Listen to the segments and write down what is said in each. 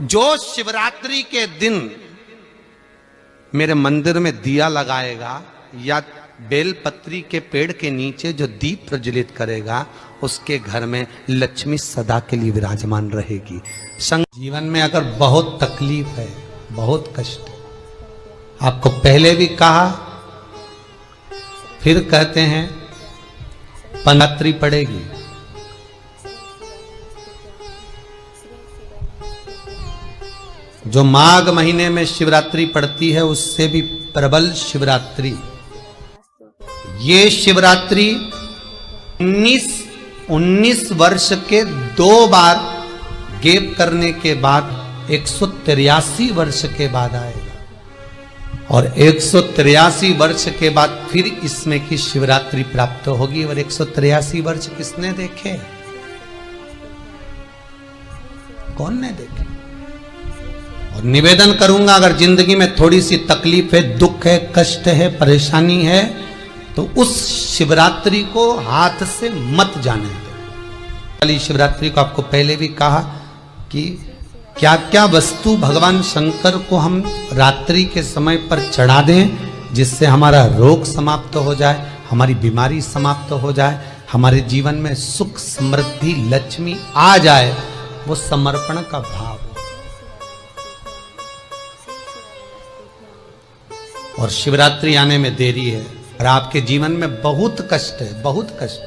जो शिवरात्रि के दिन मेरे मंदिर में दिया लगाएगा या बेलपत्री के पेड़ के नीचे जो दीप प्रज्वलित करेगा, उसके घर में लक्ष्मी सदा के लिए विराजमान रहेगी। जीवन में अगर बहुत तकलीफ है, बहुत कष्ट है, आपको पहले भी कहा फिर कहते हैं, पंद्रह पड़ेगी। जो माघ महीने में शिवरात्रि पड़ती है उससे भी प्रबल शिवरात्रि। ये शिवरात्रि 19 वर्ष के 2 बार गैप करने के बाद 183 वर्ष के बाद आएगा और 183 वर्ष के बाद फिर इसमें की शिवरात्रि प्राप्त होगी। और 183 वर्ष किसने देखे? कौन ने देखे? और निवेदन करूंगा, अगर जिंदगी में थोड़ी सी तकलीफ है, दुख है, कष्ट है, परेशानी है, तो उस शिवरात्रि को हाथ से मत जाने दो। वाली शिवरात्रि को आपको पहले भी कहा कि क्या क्या वस्तु भगवान शंकर को हम रात्रि के समय पर चढ़ा दें, जिससे हमारा रोग समाप्त हो जाए, हमारी बीमारी समाप्त हो जाए, हमारे जीवन में सुख समृद्धि लक्ष्मी आ जाए। वो समर्पण का भाव। और शिवरात्रि आने में देरी है और आपके जीवन में बहुत कष्ट है, बहुत कष्ट।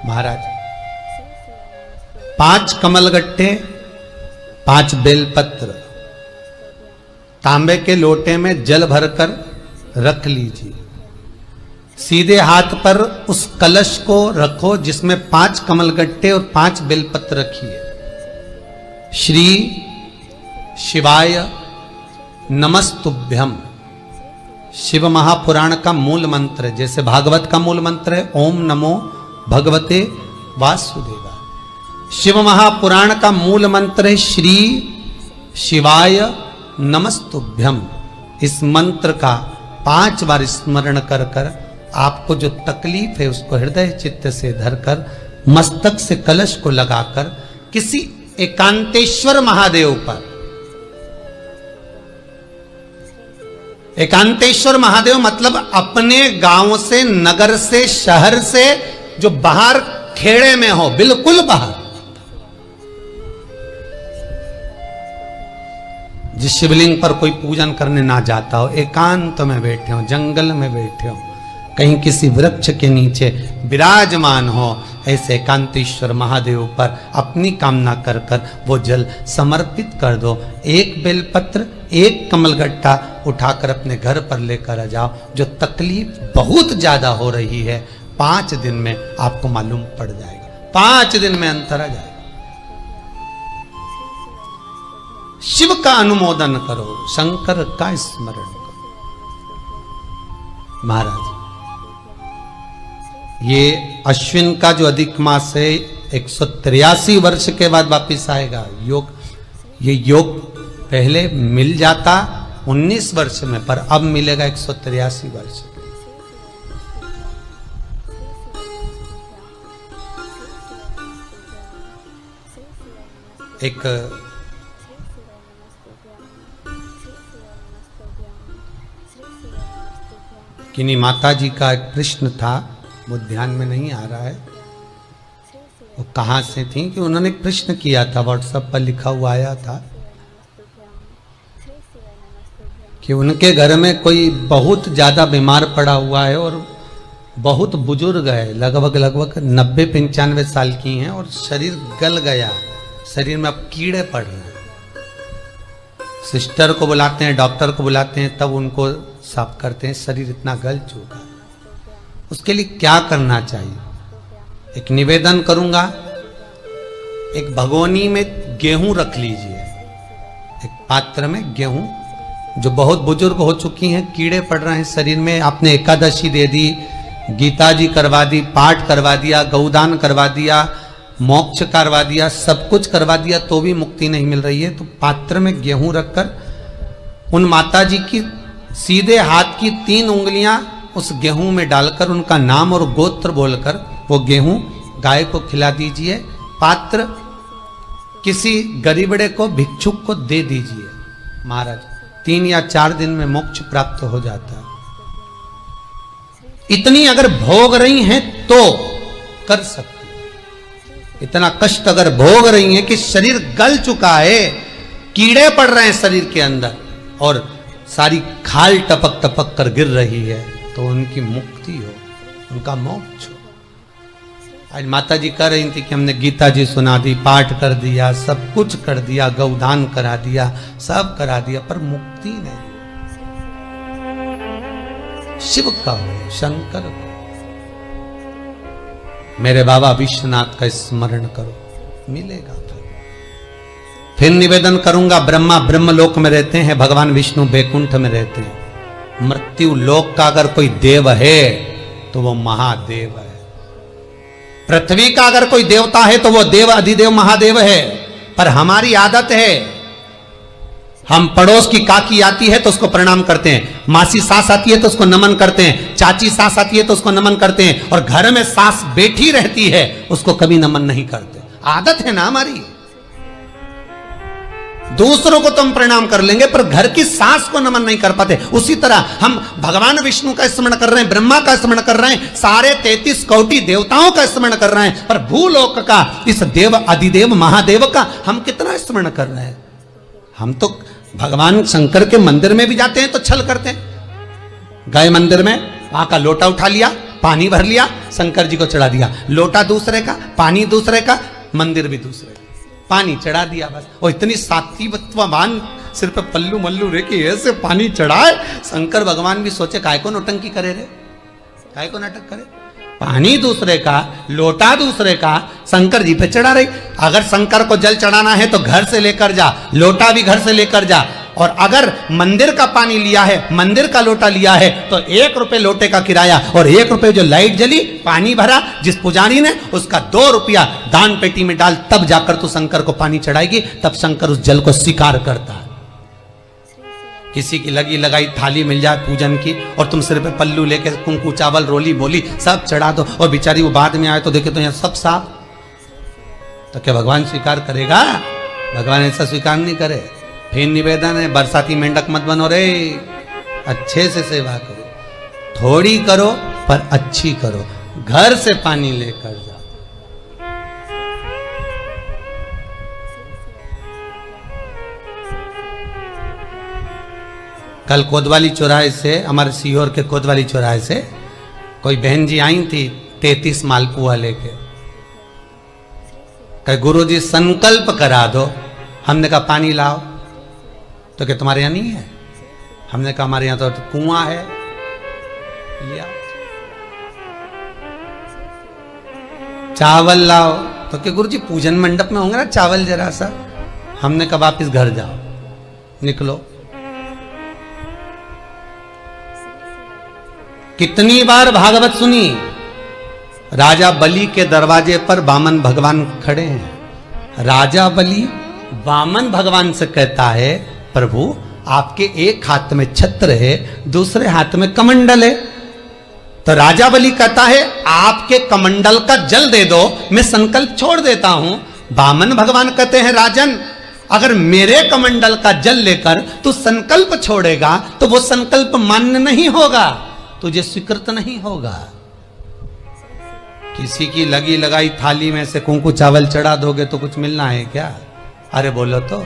महाराज 5 कमलगट्टे, 5 बेलपत्र तांबे के लोटे में जल भरकर रख लीजिए। सीधे हाथ पर उस कलश को रखो जिसमें 5 कमलगट्टे और 5 बेलपत्र रखिए। श्री शिवाय नमस्तुभ्यम शिव महापुराण का मूल मंत्र है, जैसे भागवत का मूल मंत्र है ओम नमो भगवते वासुदेवाय। शिव महापुराण का मूल मंत्र है श्री शिवाय नमस्तुभ्यम। इस मंत्र का 5 बार स्मरण कर कर आपको जो तकलीफ है उसको हृदय चित्त से धरकर मस्तक से कलश को लगाकर किसी एकांतेश्वर महादेव पर, एकांतेश्वर महादेव मतलब अपने गांव से, नगर से, शहर से जो बाहर खेड़े में हो, बिल्कुल बाहर, जिस शिवलिंग पर कोई पूजन करने ना जाता हो, एकांत में बैठे हो, जंगल में बैठे हो, कहीं किसी वृक्ष के नीचे विराजमान हो, ऐसे एकांतेश्वर महादेव पर अपनी कामना कर कर वो जल समर्पित कर दो। 1 बेलपत्र, 1 कमलगट्टा उठाकर अपने घर पर लेकर आ जाओ। जो तकलीफ बहुत ज्यादा हो रही है 5 दिन में आपको मालूम पड़ जाएगा, 5 दिन में अंतर आ जाएगा। शिव का अनुमोदन करो, शंकर का स्मरण करो। महाराज ये अश्विन का जो अधिक मास है 183 वर्ष के बाद वापिस आएगा। योग, ये योग पहले मिल जाता 19 वर्ष में, पर अब मिलेगा 183 वर्ष। एक किन्हीं माता जी का एक प्रश्न था, वो ध्यान में नहीं आ रहा है वो कहाँ से थी, कि उन्होंने एक प्रश्न किया था, व्हाट्सएप पर लिखा हुआ आया था कि उनके घर में कोई बहुत ज़्यादा बीमार पड़ा हुआ है और बहुत बुजुर्ग है, लगभग 90-95 साल की हैं और शरीर गल गया, शरीर में अब कीड़े पड़ रहे हैं। सिस्टर को बुलाते हैं, डॉक्टर को बुलाते हैं, तब उनको साफ करते हैं, शरीर इतना गल चुका है। उसके लिए क्या करना चाहिए? एक निवेदन करूंगा, एक भगोनी में गेहूं रख लीजिए, एक पात्र में गेहूं, जो बहुत बुजुर्ग हो चुकी हैं, कीड़े पड़ रहे हैं शरीर में, आपने एकादशी दे दी, गीता जी करवा दी, पाठ करवा दिया, गौदान करवा दिया, मोक्ष करवा दिया, सब कुछ करवा दिया, तो भी मुक्ति नहीं मिल रही है, तो पात्र में गेहूं रखकर उन माता जी की सीधे हाथ की 3 उंगलियां उस गेहूं में डालकर उनका नाम और गोत्र बोलकर वो गेहूं गाय को खिला दीजिए। पात्र किसी गरीबड़े को, भिक्षुक को दे दीजिए महाराज, 3 या 4 दिन में मोक्ष प्राप्त हो जाता है। इतनी अगर भोग रही हैं तो कर सकती, इतना कष्ट अगर भोग रही हैं कि शरीर गल चुका है, कीड़े पड़ रहे हैं शरीर के अंदर और सारी खाल टपक टपक कर गिर रही है, तो उनकी मुक्ति हो, उनका मोक्ष हो। आज माता जी कह रही थी कि हमने गीता जी सुना दी, पाठ कर दिया, सब कुछ कर दिया, गौदान करा दिया, सब करा दिया, पर मुक्ति नहीं। शिव का हो, शंकर हो, मेरे बाबा विश्वनाथ का स्मरण करो, मिलेगा। फिर निवेदन करूंगा, ब्रह्मा ब्रह्मलोक में रहते हैं, भगवान विष्णु बैकुंठ में रहते हैं। मृत्यु लोक का अगर कोई देव है तो वो महादेव है। पृथ्वी का अगर कोई देवता है तो वो देव अधिदेव महादेव है। पर हमारी आदत है, हम पड़ोस की काकी आती है तो उसको प्रणाम करते हैं, मासी सास आती है तो उसको नमन करते हैं, चाची सास आती है तो उसको नमन करते हैं, और घर में सास बैठी रहती है उसको कभी नमन नहीं करते। आदत है ना हमारी। दूसरों को तो हम प्रणाम कर लेंगे पर घर की सास को नमन नहीं कर पाते। उसी तरह हम भगवान विष्णु का स्मरण कर रहे हैं, ब्रह्मा का स्मरण कर रहे हैं, सारे 33 कोटि देवताओं का स्मरण कर रहे हैं, पर भूलोक का इस देव अधिदेव महादेव का हम कितना स्मरण कर रहे हैं। हम तो भगवान शंकर के मंदिर में भी जाते हैं तो छल करते हैं, गए मंदिर में, वहां का लोटा उठा लिया, पानी भर लिया, शंकर जी को चढ़ा दिया, लोटा दूसरे का, पानी दूसरे का, मंदिर भी दूसरे का, पानी चढ़ा दिया बस। और इतनी सात्वित्ववान सिर पे पल्लू मल्लू रे कि ऐसे पानी चढ़ाए। शंकर भगवान भी सोचे काय को नौटंकी करे रे, काय को नाटक करे, पानी दूसरे का, लोटा दूसरे का, शंकर जी पे चढ़ा रही। अगर शंकर को जल चढ़ाना है तो घर से लेकर जा, लोटा भी घर से लेकर जा, और अगर मंदिर का पानी लिया है, मंदिर का लोटा लिया है तो 1 रुपए लोटे का किराया, और 1 रुपए जो लाइट जली, पानी भरा जिस पुजारी ने, उसका 2 रुपया दान पेटी में डाल, तब जाकर तू शंकर को पानी चढ़ाएगी, तब शंकर उस जल को स्वीकार करता है। किसी की लगी लगाई थाली मिल जाए पूजन की और तुम सिर पे पल्लू लेके कुंकू चावल रोली बोली सब चढ़ा दो, और बेचारी वो बाद में आए तो देखे तो यहाँ सब साफ, तो क्या भगवान स्वीकार करेगा? भगवान ऐसा स्वीकार नहीं करे। फिर निवेदन है, बरसाती मेंढक मत बनो रे, अच्छे से सेवा करो, थोड़ी करो पर अच्छी करो, घर से पानी लेकर जाओ। कल कोतवाली चौराहे से, हमारे सीहोर के कोतवाली चौराहे से कोई बहन जी आई थी 33 मालपुआ लेके, कहे गुरुजी संकल्प करा दो। हमने कहा पानी लाओ, तो क्या तुम्हारे यहाँ नहीं है? हमने कहा हमारे यहाँ तो कुआं है, लिया। चावल लाओ, तो क्या गुरुजी पूजन मंडप में होंगे ना चावल जरा सा। हमने कहा वापिस घर जाओ, निकलो। कितनी बार भागवत सुनी, राजा बलि के दरवाजे पर वामन भगवान खड़े हैं। राजा बलि वामन भगवान से कहता है प्रभु आपके एक हाथ में छत्र है, दूसरे हाथ में कमंडल है। तो राजा बलि कहता है आपके कमंडल का जल दे दो, मैं संकल्प छोड़ देता हूं। वामन भगवान कहते हैं राजन अगर मेरे कमंडल का जल लेकर तू संकल्प छोड़ेगा तो वो संकल्प मान्य नहीं होगा, तुझे स्वीकृत नहीं होगा। किसी की लगी लगाई थाली में से कुंकू चावल चढ़ा दोगे तो कुछ मिलना है क्या? अरे बोलो तो।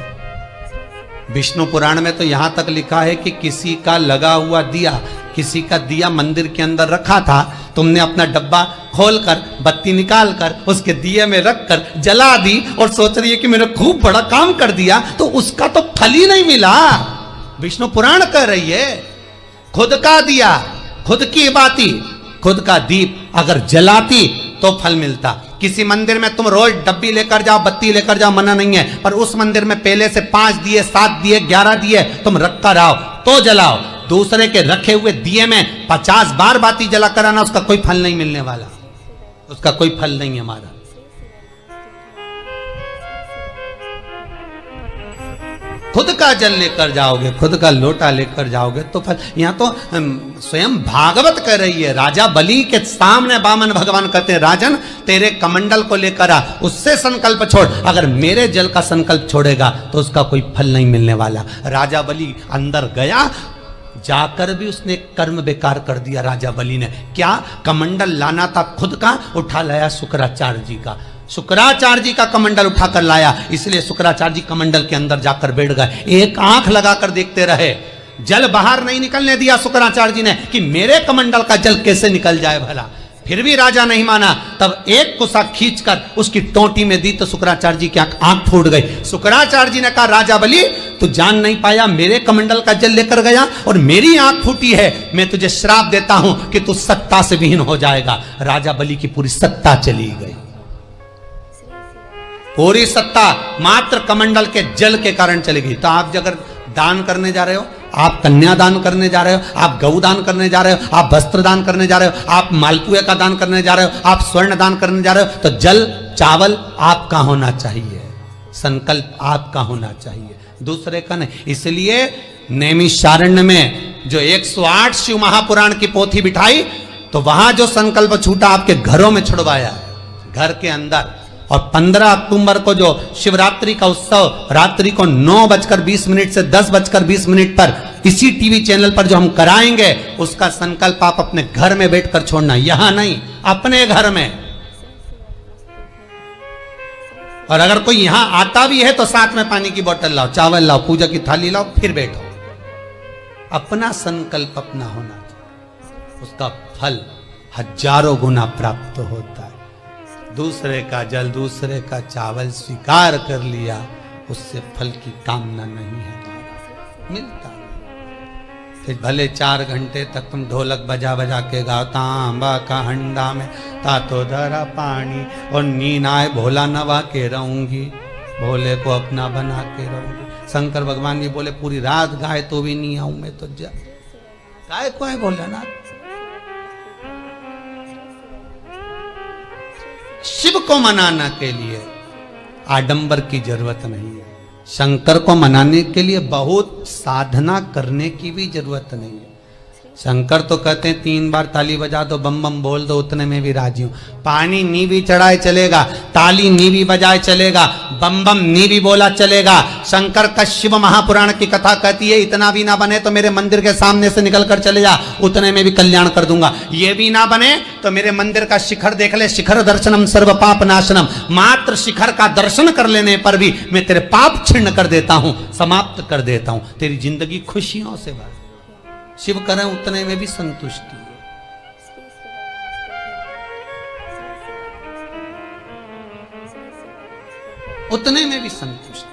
विष्णु पुराण में तो यहां तक लिखा है कि किसी का लगा हुआ दिया, किसी का दिया मंदिर के अंदर रखा था, तुमने अपना डब्बा खोलकर बत्ती निकाल कर उसके दिए में रखकर जला दी और सोच रही है कि मैंने खूब बड़ा काम कर दिया, तो उसका तो फल ही नहीं मिला। विष्णु पुराण कह रही है खुद का दिया, खुद की बाती, खुद का दीप अगर जलाती तो फल मिलता। किसी मंदिर में तुम रोज डब्बी लेकर जाओ, बत्ती लेकर जाओ, मना नहीं है, पर उस मंदिर में पहले से 5 दिए, 7 दिए, 11 दिए तुम रख कर आओ तो जलाओ। दूसरे के रखे हुए दिए में 50 बार बाती जला कर आना, उसका कोई फल नहीं मिलने वाला, उसका कोई फल नहीं है हमारा। खुद का जल लेकर जाओगे, खुद का लोटा लेकर जाओगे तो फल। यहाँ तो स्वयं भागवत कह रही है, राजा बलि के सामने वामन भगवान कहते हैं, राजन तेरे कमंडल को लेकर आ, उससे संकल्प छोड़, अगर मेरे जल का संकल्प छोड़ेगा तो उसका कोई फल नहीं मिलने वाला। राजा बलि अंदर गया, जाकर भी उसने कर्म बेकार कर दिया। राजा बलि ने क्या, कमंडल लाना था खुद का, उठा लाया शुक्राचार्य जी का, शुक्राचार्य जी का कमंडल उठाकर लाया, इसलिए शुक्राचार्य जी कमंडल के अंदर जाकर बैठ गए, एक आंख लगाकर देखते रहे, जल बाहर नहीं निकलने दिया शुक्राचार्य जी ने कि मेरे कमंडल का जल कैसे निकल जाए भला। फिर भी राजा नहीं माना, तब एक कुसा खींचकर उसकी टोंटी में दी तो शुक्राचार्य जी की आंख फूट गई। शुक्राचार्य जी ने कहा, राजा बलि तू जान नहीं पाया, मेरे कमंडल का जल लेकर गया और मेरी आंख फूटी है, मैं तुझे श्राप देता हूं कि तू सत्ता से विहीन हो जाएगा। राजा बलि की पूरी सत्ता चली गई, पूरी सत्ता मात्र कमंडल के जल के कारण चली गई। तो आप अगर दान करने जा रहे हो, आप कन्या दान करने जा रहे हो, आप गौ दान करने जा रहे हो, आप वस्त्र दान करने जा रहे हो, आप मालपुए का दान करने जा रहे हो, आप स्वर्ण दान करने जा रहे हो, तो जल चावल आपका होना चाहिए, संकल्प आपका होना चाहिए, दूसरे का नहीं। इसलिए नैमिषारण्य में जो 108 शिव महापुराण की पोथी बिठाई, तो वहां जो संकल्प छूटा आपके घरों में छुड़वाया, घर के अंदर। और 15 अक्टूबर को जो शिवरात्रि का उत्सव रात्रि को 9:20 से 10:20 पर इसी टीवी चैनल पर जो हम कराएंगे, उसका संकल्प आप अपने घर में बैठकर छोड़ना, यहां नहीं, अपने घर में। और अगर कोई यहां आता भी है तो साथ में पानी की बोतल लाओ, चावल लाओ, पूजा की थाली लाओ, फिर बैठो। अपना संकल्प अपना होना चाहिए, उसका फल हजारों गुना प्राप्त होता है। दूसरे का जल, दूसरे का चावल स्वीकार कर लिया, उससे फल की कामना नहीं है, मिलता। फिर भले 4 घंटे तक तुम ढोलक बजा बजा के गाओ, तांबा का हंडा में तातो धरा पानी, और नींद आए भोला नवा के रहूंगी, भोले को अपना बना के रहूंगी। शंकर भगवान भी बोले पूरी रात गाए तो भी नहीं आऊं मैं, तो गाय को है भोलेनाथ। शिव को मनाना के लिए आडंबर की जरूरत नहीं है, शंकर को मनाने के लिए बहुत साधना करने की भी जरूरत नहीं है। शंकर तो कहते हैं 3 बार ताली बजा दो, बम बम बोल दो, उतने में भी राजी हूं। पानी नी भी चढ़ाए चलेगा, ताली नी भी बजाए चलेगा, बम बम नी भी बोला चलेगा। शंकर का शिव महापुराण की कथा कहती है, इतना भी ना बने तो मेरे मंदिर के सामने से निकल कर चले जा, उतने में भी कल्याण कर दूंगा। ये भी ना बने तो मेरे मंदिर का शिखर देख ले, शिखर दर्शनम सर्व पाप नाशनम, मात्र शिखर का दर्शन कर लेने पर भी मैं तेरे पाप छिन्न कर देता हूं, समाप्त कर देता हूं, तेरी जिंदगी खुशियों से भर। शिव करें उतने में भी संतुष्टि, उतने में भी संतुष्टि।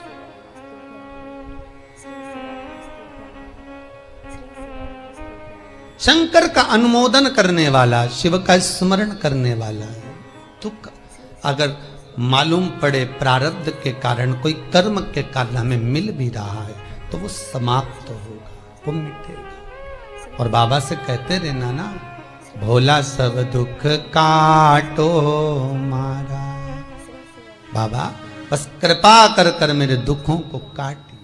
शंकर का अनुमोदन करने वाला, शिव का स्मरण करने वाला है। तो अगर मालूम पड़े प्रारब्ध के कारण, कोई कर्म के कारण हमें मिल भी रहा है, तो वो समाप्त होगा, वो मिटेगा। और बाबा से कहते रहना ना, भोला सब दुख काटो मारा, बाबा बस कृपा कर कर मेरे दुखों को काटिए।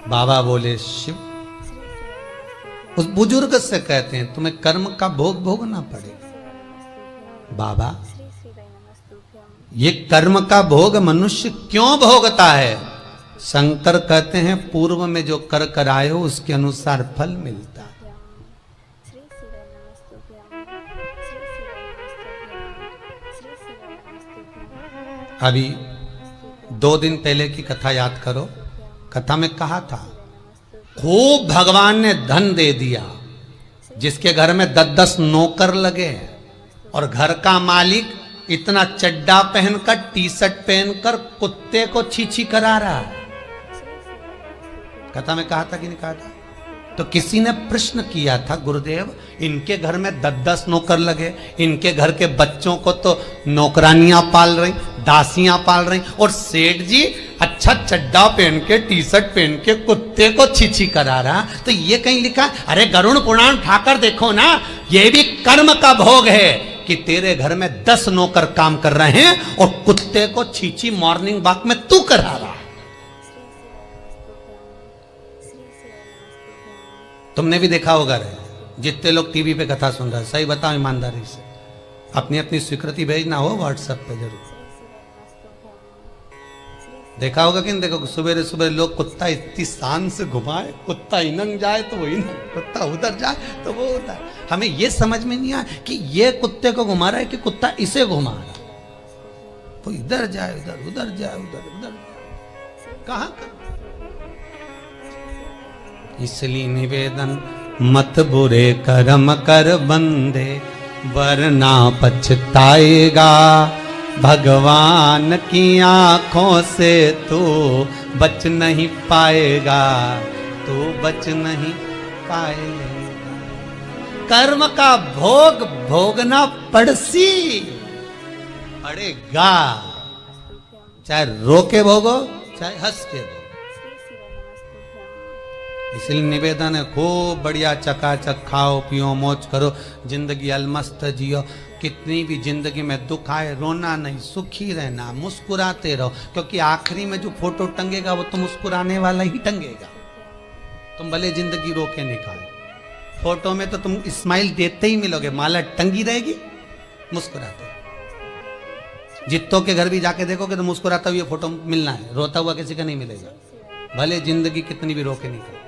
बाबा बोले शिव, उस बुजुर्ग से कहते हैं तुम्हें कर्म का भोग भोगना पड़ेगा। बाबा ये कर्म का भोग मनुष्य क्यों भोगता है? शंकर कहते हैं पूर्व में जो कर कराए हो उसके अनुसार फल मिलता है। अभी 2 दिन पहले की कथा याद करो, कथा में कहा था खूब भगवान ने धन दे दिया, जिसके घर में 10-10 नौकर लगे और घर का मालिक इतना चड्डा पहनकर, टी-शर्ट पहनकर कुत्ते को छी करा रहा है। कथा में कहा था कि नहीं कहा था? तो किसी ने प्रश्न किया था, गुरुदेव इनके घर में 10-10 नौकर लगे, इनके घर के बच्चों को तो नौकरानियां पाल रही, दासियां पाल रही, और सेठ जी अच्छा चड्डा पहन के, टी-शर्ट पहन के कुत्ते को छी करा रहा। तो ये कहीं लिखा, अरे गरुड़ पुराण उठाकर देखो ना, ये भी कर्म का भोग है कि तेरे घर में 10 नौकर काम कर रहे हैं और कुत्ते को छींची मॉर्निंग वॉक में तू करा रहा है। तुमने भी देखा होगा रे, जितने लोग टीवी पे कथा सुन रहे हैं, सही बताओ ईमानदारी से, अपनी अपनी स्वीकृति भेजना हो व्हाट्सएप पे जरूर। देखा होगा कि नहीं देखो, सुबह सुबह लोग कुत्ता इतनी शान से घुमाए, कुत्ता इनंग जाए तो वो इनंग, कुत्ता उधर जाए तो वो उधर। हमें ये समझ में नहीं आया कि ये कुत्ते को घुमा रहा है कि कुत्ता इसे घुमा रहा है। वो इधर जाए उधर, उधर जाए उधर, उधर कहां कर। इसलिए निवेदन मत बुरे कर्म कर बंदे, वरना पछताएगा। भगवान की आंखों से तू बच नहीं पाएगा, तू बच नहीं पाएगा। कर्म का भोग भोगना पड़सी पड़ेगा, चाहे रो के भोगो चाहे हंस के भोगो। इसलिए निवेदन है, खूब बढ़िया चकाचक खाओ पियो मौज करो, जिंदगी अलमस्त जियो। कितनी भी जिंदगी में दुख आए रोना नहीं, सुखी रहना, मुस्कुराते रहो, क्योंकि आखिरी में जो फोटो टंगेगा वो तो मुस्कुराने वाला ही टंगेगा। तुम भले जिंदगी रो के निकालो, फोटो में तो तुम स्माइल देते ही मिलोगे, माला टंगी रहेगी मुस्कुराते। जित्तों के घर भी जाके देखोगे तो मुस्कुराता हुआ फोटो मिलना है, रोता हुआ किसी का नहीं मिलेगा, भले जिंदगी कितनी भी रो के निकालो।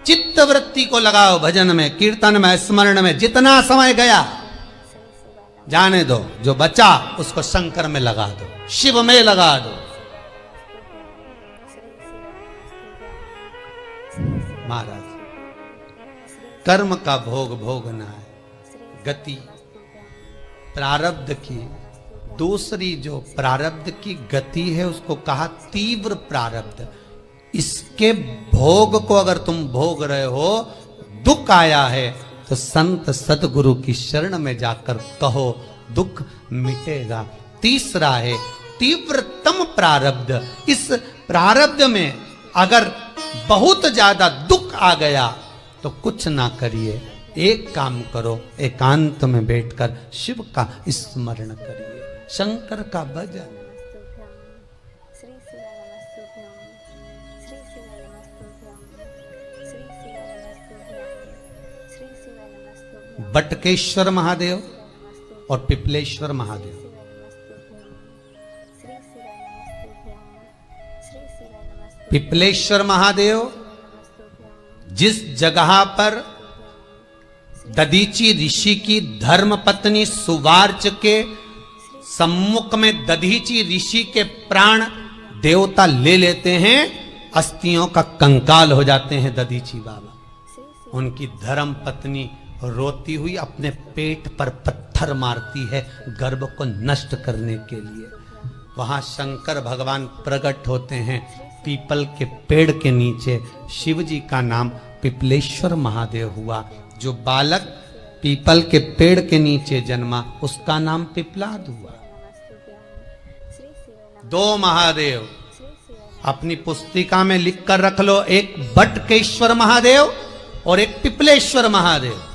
चित्त वृत्ति को लगाओ भजन में, कीर्तन में, स्मरण में। जितना समय गया जाने दो, जो बचा उसको शंकर में लगा दो, शिव में लगा दो। महाराज, कर्म का भोग भोगना है, गति प्रारब्ध की। दूसरी जो प्रारब्ध की गति है उसको कहा तीव्र प्रारब्ध। इसके भोग को अगर तुम भोग रहे हो, दुख आया है तो संत सतगुरु की शरण में जाकर कहो, दुख मिटेगा। तीसरा है तीव्रतम प्रारब्ध। इस प्रारब्ध में अगर बहुत ज्यादा दुख आ गया तो कुछ ना करिए, एक काम करो, एकांत में बैठकर शिव का स्मरण करिए, शंकर का भजन। बटकेश्वर महादेव और पिपलेश्वर महादेव, पिपलेश्वर महादेव जिस जगह पर दधीची ऋषि की धर्म पत्नी सुवार्च के सम्मुख में दधीची ऋषि के प्राण देवता ले लेते हैं, अस्थियों का कंकाल हो जाते हैं दधीची बाबा। उनकी धर्म पत्नी रोती हुई अपने पेट पर पत्थर मारती है गर्भ को नष्ट करने के लिए। वहां शंकर भगवान प्रकट होते हैं पीपल के पेड़ के नीचे। शिव जी का नाम पिपलेश्वर महादेव हुआ। जो बालक पीपल के पेड़ के नीचे जन्मा उसका नाम पिपलाद हुआ। दो महादेव अपनी पुस्तिका में लिख कर रख लो, एक बटकेश्वर महादेव और एक पिपलेश्वर महादेव।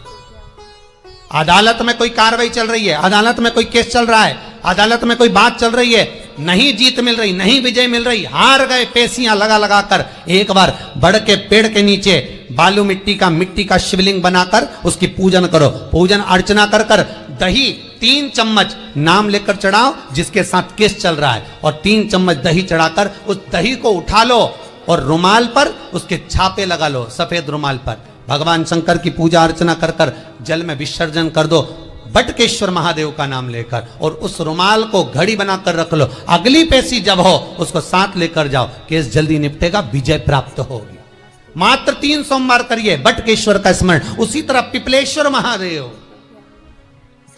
अदालत में कोई कार्रवाई चल रही है, अदालत में कोई केस चल रहा है, अदालत में कोई बात चल रही है, नहीं जीत मिल रही, नहीं विजय मिल रही, हार गए, पेशियां लगा लगा कर एक बार बड़ के पेड़ के नीचे बालू मिट्टी का शिवलिंग बनाकर उसकी पूजन करो। पूजन अर्चना कर कर दही 3 चम्मच नाम लेकर चढ़ाओ जिसके साथ केस चल रहा है, और 3 चम्मच दही चढ़ाकर उस दही को उठा लो और रुमाल पर उसके छापे लगा लो, सफेद रुमाल पर भगवान शंकर की पूजा अर्चना कर कर जल में विसर्जन कर दो बटकेश्वर महादेव का नाम लेकर, और उस रुमाल को घड़ी बनाकर रख लो। अगली पेशी जब हो उसको साथ लेकर जाओ, केस जल्दी निपटेगा, विजय प्राप्त होगी। मात्र 3 सोमवार करिए बटकेश्वर का स्मरण। उसी तरह पिपलेश्वर महादेव,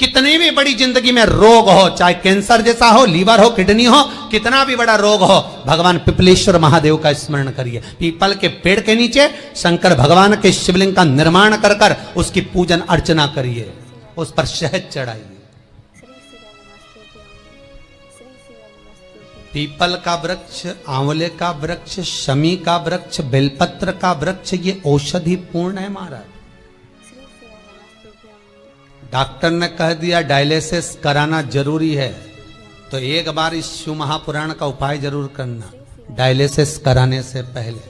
कितनी भी बड़ी जिंदगी में रोग हो, चाहे कैंसर जैसा हो, लीवर हो, किडनी हो, कितना भी बड़ा रोग हो, भगवान पिपलेश्वर महादेव का स्मरण करिए। पीपल के पेड़ के नीचे शंकर भगवान के शिवलिंग का निर्माण कर कर उसकी पूजन अर्चना करिए, उस पर शहद चढ़ाइए। पीपल का वृक्ष, आंवले का वृक्ष, शमी का वृक्ष, बेलपत्र का वृक्ष, ये औषधि पूर्ण है महाराज। डॉक्टर ने कह दिया डायलिसिस कराना जरूरी है, तो एक बार इस शिव महापुराण का उपाय जरूर करना। डायलिसिस कराने से पहले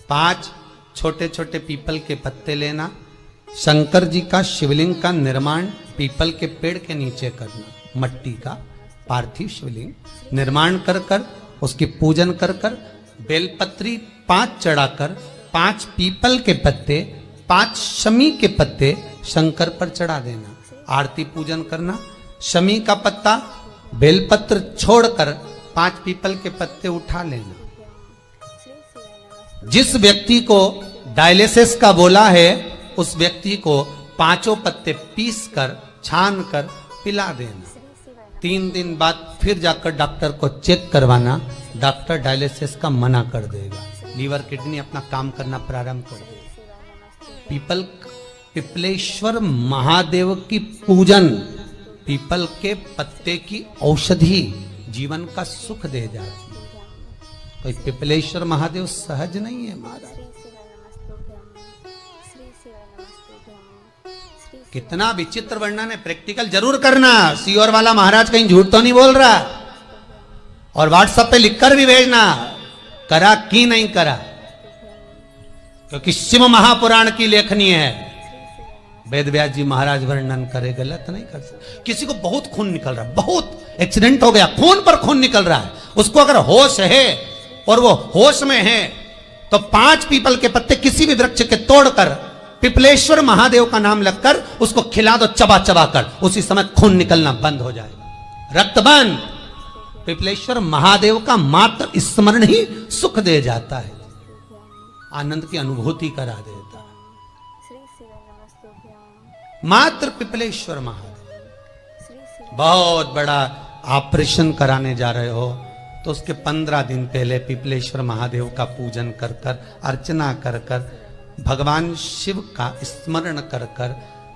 5 छोटे छोटे पीपल के पत्ते लेना, शंकर जी का शिवलिंग का निर्माण पीपल के पेड़ के नीचे करना, मट्टी का पार्थिव शिवलिंग निर्माण कर कर उसकी पूजन कर कर बेलपत्री 5 चढ़ाकर 5 पीपल के पत्ते 5 शमी के पत्ते शंकर पर चढ़ा देना, आरती पूजन करना। शमी का पत्ता बेलपत्र छोड़कर 5 पीपल के पत्ते उठा लेना। जिस व्यक्ति को डायलिसिस का बोला है उस व्यक्ति को 5 पत्ते पीस कर छान कर पिला देना। 3 दिन बाद फिर जाकर डॉक्टर को चेक करवाना, डॉक्टर डायलिसिस का मना कर देगा, लीवर किडनी अपना काम करना प्रारंभ कर देगा। पिपलेश्वर महादेव की पूजन, पीपल के पत्ते की औषधि जीवन का सुख दे जाती है। कोई पिपलेश्वर महादेव सहज नहीं है महाराज। कितना विचित्र वर्णन है, प्रैक्टिकल जरूर करना। सीओर वाला महाराज कहीं झूठ तो नहीं बोल रहा, और व्हाट्सएप पे लिखकर भी भेजना करा कि नहीं करा, क्योंकि शिव महापुराण की लेखनी है। वेद व्यास जी महाराज वर्णन करे, गलत नहीं कर सकते। किसी को बहुत खून निकल रहा है, बहुत एक्सीडेंट हो गया, खून पर खून निकल रहा है, उसको अगर होश है और वो होश में है तो 5 पीपल के पत्ते किसी भी वृक्ष के तोड़कर पिपलेश्वर महादेव का नाम लगकर उसको खिला दो, चबा चबा कर, उसी समय खून निकलना बंद हो जाएगा, रक्त बंद। पिपलेश्वर महादेव का मात्र स्मरण ही सुख दे जाता है, आनंद की अनुभूति करा देता है। मात्र पिपलेश्वर महादेव। बहुत बड़ा ऑपरेशन कराने जा रहे हो तो उसके 15 दिन पहले पिपलेश्वर महादेव का पूजन कर कर, अर्चना कर कर, भगवान शिव का स्मरण कर कर,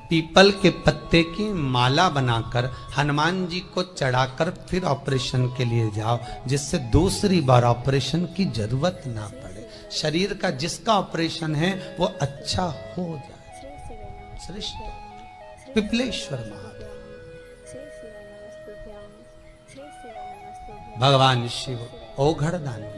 पीपल के पत्ते की माला बनाकर हनुमान जी को चढ़ाकर फिर ऑपरेशन के लिए जाओ, जिससे दूसरी बार ऑपरेशन की जरूरत ना पड़े। शरीर का जिसका ऑपरेशन है वो अच्छा हो जाए। श्रेष्ठ पिपलेश्वर महादेव भगवान शिव ओघड़ दानी।